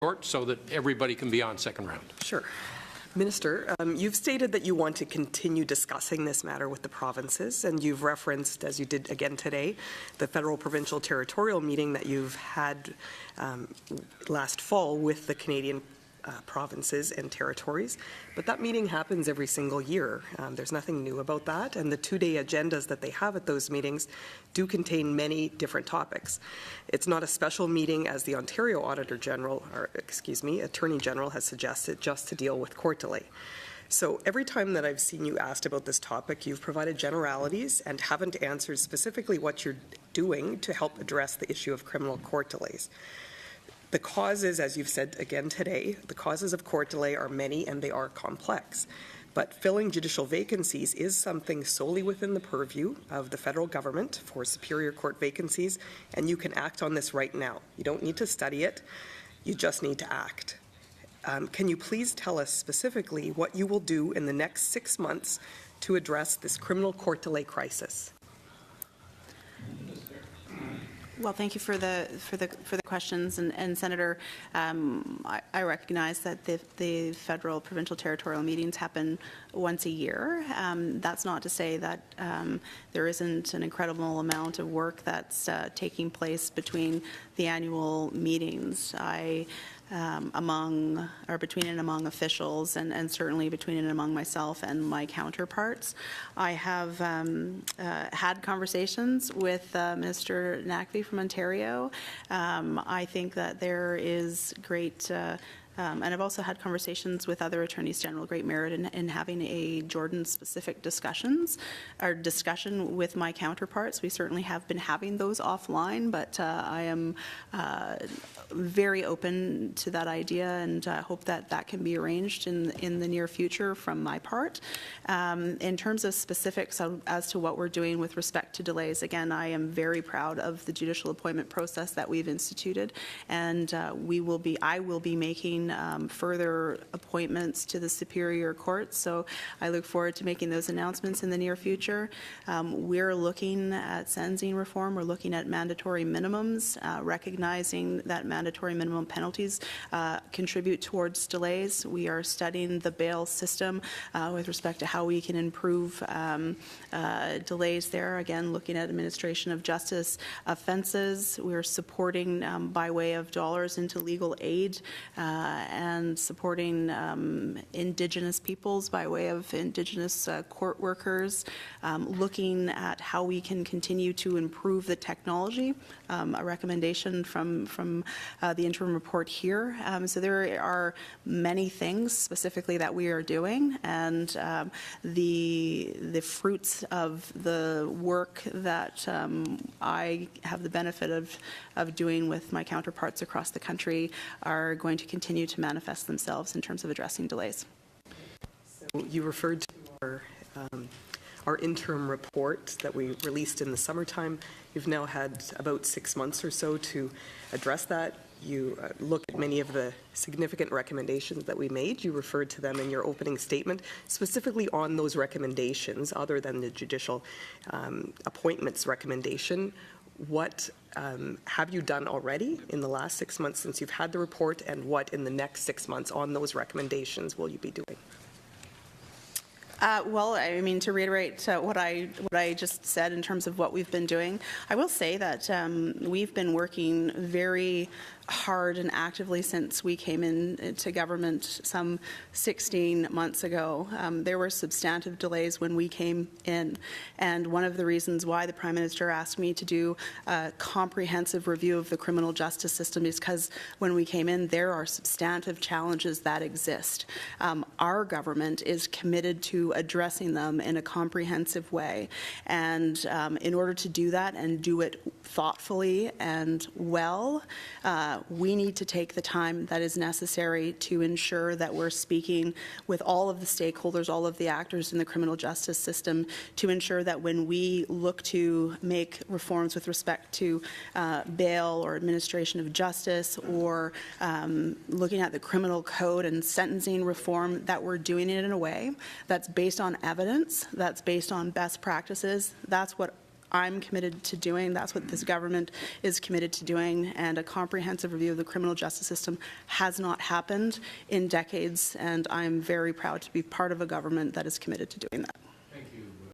court so that everybody can be on second round. Sure. Minister, you've stated that you want to continue discussing this matter with the provinces, and you've referenced, as you did again today, the federal provincial territorial meeting that you've had last fall with the Canadian provinces and territories. But that meeting happens every single year. There's nothing new about that, and the two-day agendas that they have at those meetings do contain many different topics. It's not a special meeting as the Ontario Auditor General, or Attorney General has suggested, just to deal with court delay. So every time that I've seen you asked about this topic, you've provided generalities and haven't answered specifically what you're doing to help address the issue of criminal court delays. The causes, as you've said again today, the causes of court delay are many and they are complex. But filling judicial vacancies is something solely within the purview of the federal government for superior court vacancies, and you can act on this right now. You don't need to study it, you just need to act. Can you please tell us specifically what you will do in the next 6 months to address this criminal court delay crisis? Well, thank you for the questions, and Senator, I recognize that the federal provincial territorial meetings happen once a year. That's not to say that there isn't an incredible amount of work that's taking place between the annual meetings. Between and among officials, and certainly between and among myself and my counterparts. I have had conversations with Mr. Naqvi from Ontario. I think that there is great and I've also had conversations with other attorneys general, great merit in having a Jordan-specific discussion with my counterparts. We certainly have been having those offline, but I am very open to that idea, and hope that that can be arranged in the near future from my part. In terms of specifics as to what we're doing with respect to delays, again, I am very proud of the judicial appointment process that we've instituted, and I will be making further appointments to the Superior Court, so I look forward to making those announcements in the near future. We're looking at sentencing reform. We're looking at mandatory minimums, recognizing that mandatory minimum penalties contribute towards delays. We are studying the bail system with respect to how we can improve delays there. Again, looking at administration of justice offenses. We're supporting by way of dollars into legal aid and supporting Indigenous peoples by way of Indigenous court workers, looking at how we can continue to improve the technology, a recommendation from the interim report here. So there are many things specifically that we are doing, and the fruits of the work that I have the benefit of doing with my counterparts across the country are going to continue to manifest themselves in terms of addressing delays. So you referred to our interim report that we released in the summertime. You've now had about 6 months or so to address that. You look at many of the significant recommendations that we made. You referred to them in your opening statement. Specifically on those recommendations, other than the judicial appointments recommendation, what have you done already in the last 6 months since you've had the report, and what in the next 6 months on those recommendations will you be doing? Well, I mean, to reiterate what I just said in terms of what we've been doing, I will say that we've been working very hard and actively since we came into government some 16 months ago. There were substantive delays when we came in, and one of the reasons why the Prime Minister asked me to do a comprehensive review of the criminal justice system is because when we came in, there are substantive challenges that exist. Our government is committed to addressing them in a comprehensive way, and in order to do that and do it thoughtfully and well, we need to take the time that is necessary to ensure that we're speaking with all of the stakeholders, all of the actors in the criminal justice system, to ensure that when we look to make reforms with respect to bail or administration of justice, or looking at the criminal code and sentencing reform, that we're doing it in a way that's based on evidence, that's based on best practices. That's what I'm committed to doing. That's what this government is committed to doing. And a comprehensive review of the criminal justice system has not happened in decades. And I'm very proud to be part of a government that is committed to doing that.